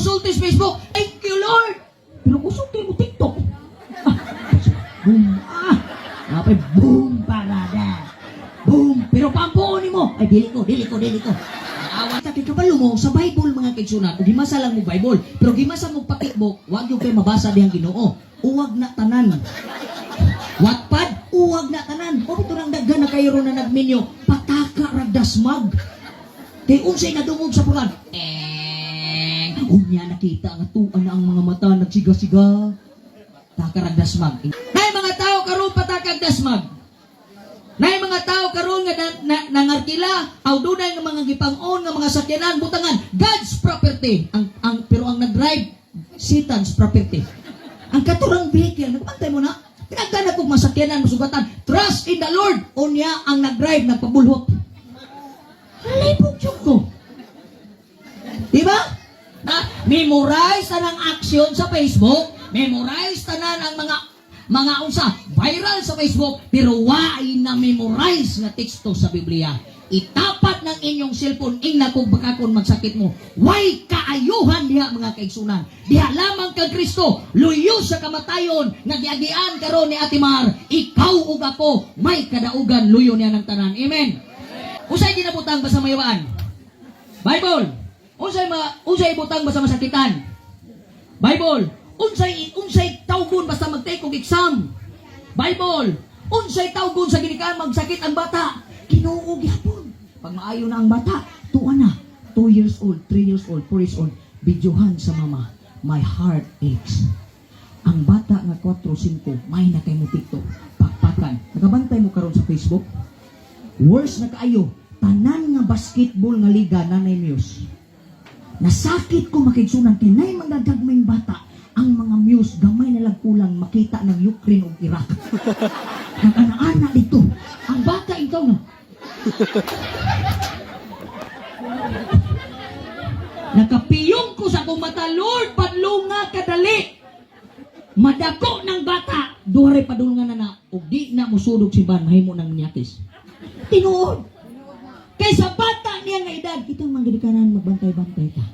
sulti sa Facebook. Thank you, Lord. Pero kusulti mo TikTok. Boom. Napay boom parada. Boom. Pero pampunin mo. Ay, dili ko. Awan ta kay kabalo mo sa Bible mga kaigsunan. Ug gimasa lang mo Bible. Pero gimasa mo pakitbook, wag yung kay mabasa dihang Ginoo. Uwag na tanan. Wattpad, uwag na tanan. O ito nang daghan na kayo na nagminyo. Pataka ragdasmag. Kay unsay nadungog sa pulan. Unya nakita nga tuan na ang mga mata nagsiga-siga. Takaragdasmag. Nay mga tao karon patakagdasmag. Nay mga tao karon nga nangarkila, aw dunay nga mga gipang-on nga mga sakyanan butangan God's property. Pero ang nag-drive Satan's property. Ang katurang vehicle, nagpantay mo na. Pinagdana kong masakyanan, masugatan. Trust in the Lord. Unya ang nag-drive nagpabulhok. Halay pong ko. Diba? Memorize tanang action sa Facebook, memorize tanan ang mga unsa viral sa Facebook, pero waay na memorize nga teksto sa Biblia. Itapat ng inyong cellphone ingna kung bakakon magsakit mo. Way kaayuhan diha mga kaigsunan. Diha lamang kag Kristo luyo sa kamatayon nga giagian karon ni Ate Mar. Ikaw ug ako may kadaugan luyo niya ng tanan. Amen. Usay ginabutang ba sa mayawaan? Bible. Unsay butang basta masakitan? Bible. Unsay tawgon basta mag-take og exam? Bible. Unsay tawgon sa ginikaan magsakit ang bata? Ginoo gyapon. Pag maayo na ang bata, tuwa na. 2 years old, 3 years old, 4 years old. Bidyohan sa mama. My heart aches. Ang bata nga 4, 5, may na kay mo TikTok. Pakpakan. Nakabantay mo karon sa Facebook? Worse na kaayo. Tanan nga basketball nga liga nanay Muse. Nasakit ko makigsunan kinay mga gagmayng bata ang mga Muse gamay na kulang makita ng Ukraine o Iraq. Nag-ana-ana dito. Ang bata ikaw na. Nakapiyong ko sa kong mata, Lord, padlunga kadali. Madako ng bata, duwaray padulungan na o di na musudog si Ban, mahimo ng niyakis. Tinuod. Kaysa bata niya nga edad, kitang manggidikanan magbantay-bantay ka.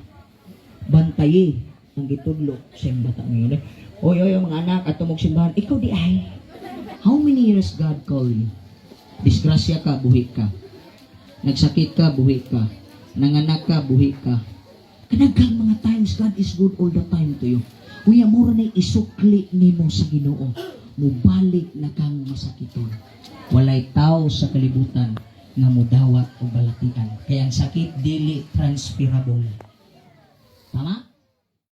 Bantayi ang gitudlo sa iyong bata ngayon. Oy, mga anak, at tumog simbahan, ikaw di ay. How many years God call you? Disgrasya ka, buhi ka. Nagsakit ka, buhi ka. Nanganak ka, buhi ka. Kanagang mga times, God is good all the time to you. Uya, mura na isukli nimo sa Ginoo. Mubalik na kang masakiton. Walay tao sa kalibutan nga mudawat o balatian. Kaya ang sakit dili transferable.